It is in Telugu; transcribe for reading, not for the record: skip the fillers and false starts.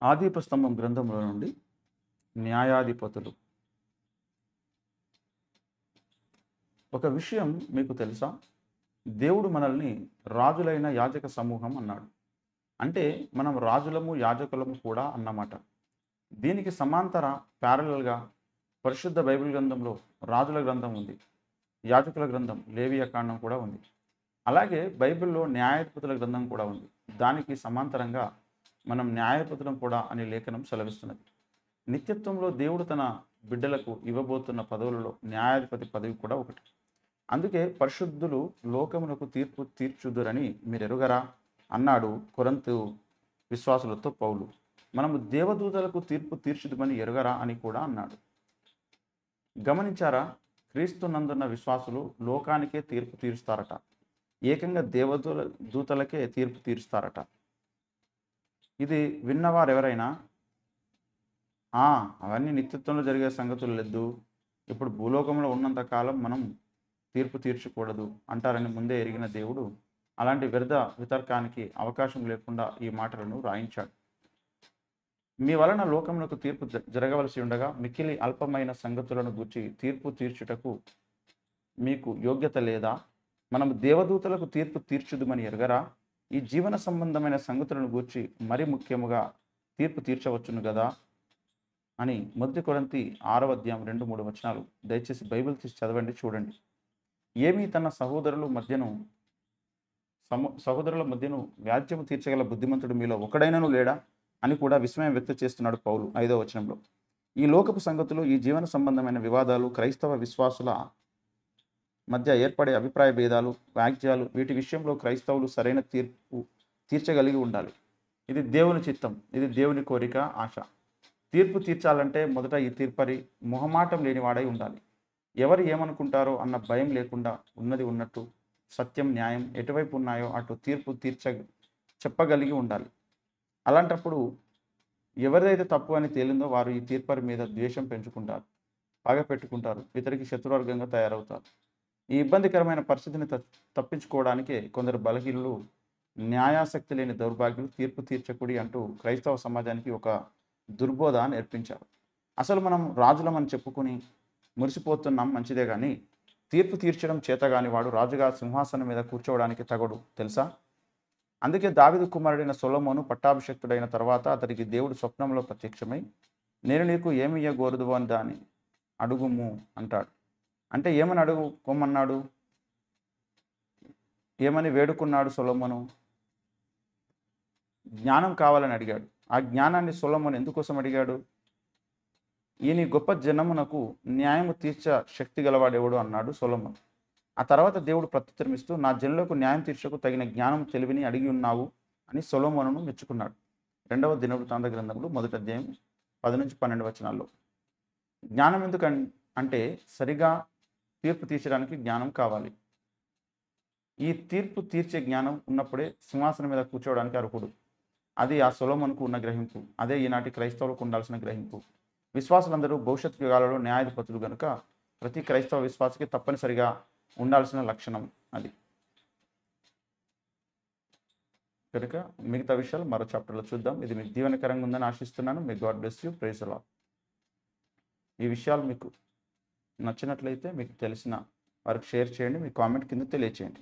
ఆదిపస్తంభం గ్రంథంలో నుండి న్యాయాధిపతులు. ఒక విషయం మీకు తెలుసా? దేవుడు మనల్ని రాజులైన యాజక సమూహం అన్నాడు. అంటే మనం రాజులము, యాజకులము కూడా అన్నమాట. దీనికి సమాంతర ప్యారలల్‌గా పరిశుద్ధ బైబిల్ గ్రంథంలో రాజుల గ్రంథం ఉంది. యాజకుల గ్రంథం లేవియ కాండం కూడా ఉంది. అలాగే బైబిల్‌లో న్యాయాధిపతుల గ్రంథం కూడా ఉంది. దానికి సమాంతరంగా మనం న్యాయాధిపతులం కూడా అనే లేఖనం సెలవిస్తున్నది. నిత్యత్వంలో దేవుడు తన బిడ్డలకు ఇవ్వబోతున్న పదవులలో న్యాయాధిపతి పదవి కూడా ఒకటి. అందుకే పరిశుద్ధులు లోకమునకు తీర్పు తీర్చుదురని మీరెరుగరా అన్నాడు కొరింథు విశ్వాసులతో పౌలు. మనము దేవదూతలకు తీర్పు తీర్చుదుమని ఎరుగరా అని కూడా అన్నాడు. గమనించారా? క్రీస్తునందున్న విశ్వాసులు లోకానికే తీర్పు తీరుస్తారట. ఏకంగా దూతలకే తీర్పు తీరుస్తారట. ఇది విన్నవారెవరైనా అవన్నీ నిత్యత్వంలో జరిగే సంగతులు లేదు, ఇప్పుడు భూలోకంలో ఉన్నంత కాలం మనం తీర్పు తీర్చకూడదు అంటారని ముందే ఎరిగిన దేవుడు అలాంటి వ్యర్థ వితర్కానికి అవకాశం లేకుండా ఈ మాటలను రాయించాడు. మీ వలన లోకమునకు తీర్పు జరగవలసి ఉండగా మిక్కిలి అల్పమైన సంగతులను గూర్చి తీర్పు తీర్చుటకు మీకు యోగ్యత లేదా? మనము దేవదూతలకు తీర్పు తీర్చుదుమని ఎరగరా? ఈ జీవన సంబంధమైన సంగతులను గూర్చి మరి ముఖ్యముగా తీర్పు తీర్చవచ్చును కదా అని 1 కొరింథీ 6వ అధ్యాయం 2-3 వచనాలు దయచేసి బైబిల్ తీసి చదవండి, చూడండి. ఏమీ తన సహోదరుల మధ్యను వ్యాజ్యము తీర్చగల బుద్ధిమంతుడు మీలో ఒకడైనను లేడా అని కూడా విస్మయం వ్యక్తం చేస్తున్నాడు పౌలు 5వ వచనంలో. ఈ లోకపు సంగతులు, ఈ జీవన సంబంధమైన వివాదాలు, క్రైస్తవ విశ్వాసుల మధ్య ఏర్పడే అభిప్రాయ భేదాలు, వ్యాజ్యాలు, వీటి విషయంలో క్రైస్తవులు సరైన తీర్పు తీర్చగలిగి ఉండాలి. ఇది దేవుని చిత్తం, ఇది దేవుని కోరిక, ఆశ. తీర్పు తీర్చాలంటే మొదట ఈ తీర్పరి మొహమాటం లేనివాడై ఉండాలి. ఎవరు ఏమనుకుంటారో అన్న భయం లేకుండా ఉన్నది ఉన్నట్టు సత్యం, న్యాయం ఎటువైపు ఉన్నాయో అటు తీర్పు చెప్పగలిగి ఉండాలి. అలాంటప్పుడు ఎవరిదైతే తప్పు అని తేలిందో వారు ఈ తీర్పరి మీద ద్వేషం పెంచుకుంటారు, పగ పెట్టుకుంటారు, ఇతరికి శత్రువర్గంగా తయారవుతారు. ఈ ఇబ్బందికరమైన పరిస్థితిని తప్పించుకోవడానికే కొందరు బలహీనులు, న్యాయాసక్తి లేని దౌర్భాగ్యులు తీర్పు తీర్చకుడి అంటూ క్రైస్తవ సమాజానికి ఒక దుర్బోధ నేర్పించారు. అసలు మనం రాజులమని చెప్పుకుని మురిసిపోతున్నాం మంచిదే, కానీ తీర్పు తీర్చడం చేతగాని వాడు రాజుగా సింహాసనం మీద కూర్చోవడానికి తగడు, తెలుసా? అందుకే దావీదు కుమారుడైన సొలొమోను పట్టాభిషిక్తుడైన తర్వాత అతనికి దేవుడు స్వప్నంలో ప్రత్యక్షమై, నేను నీకు ఏమి ఇయ్యగోరదు అని దాన్ని అడుగుము అంటాడు. అంటే ఏమని అడుగుకోమన్నాడు? ఏమని వేడుకున్నాడు సొలొమోను? జ్ఞానం కావాలని అడిగాడు. ఆ జ్ఞానాన్ని సొలొమోను ఎందుకోసం అడిగాడు? ఈయన గొప్ప జనమునకు న్యాయము తీర్చ శక్తి గలవాడెవడు అన్నాడు సొలొమోను. ఆ తర్వాత దేవుడు ప్రత్యుత్తరమిస్తూ, నా జనులకు న్యాయం తీర్చకు తగిన జ్ఞానం, తెలివిని అడిగి ఉన్నావు అని సొలొమోనును మెచ్చుకున్నాడు. 2వ దినవృత్తాంత గ్రంథంలో 1వ అధ్యాయం 10-12 వచనాల్లో. జ్ఞానం అంటే సరిగా తీర్పు తీర్చడానికి జ్ఞానం కావాలి. ఈ తీర్పు తీర్చే జ్ఞానం ఉన్నప్పుడే సింహాసనం మీద కూర్చోవడానికి అర్హుడు. అది ఆ సొలొమోనుకు ఉన్న గ్రహింపు. అదే ఈనాటి క్రైస్తవులకు ఉండాల్సిన గ్రహింపు. విశ్వాసులందరూ భవిష్యత్ యుగాలలో న్యాయాధిపతులు గనుక ప్రతి క్రైస్తవ విశ్వాసకి తప్పనిసరిగా ఉండాల్సిన లక్షణం అది. కనుక మిగతా విషయాలు మరో చాప్టర్లో చూద్దాం. ఇది మీకు దీవెనకరంగా ఉందని ఆశిస్తున్నాను. May God bless you. Praise the Lord. ఈ విషయాలు మీకు నచ్చినట్లయితే మీకు తెలిసిన వారికి షేర్ చేయండి. మీ కామెంట్ కింద తెలియచేయండి.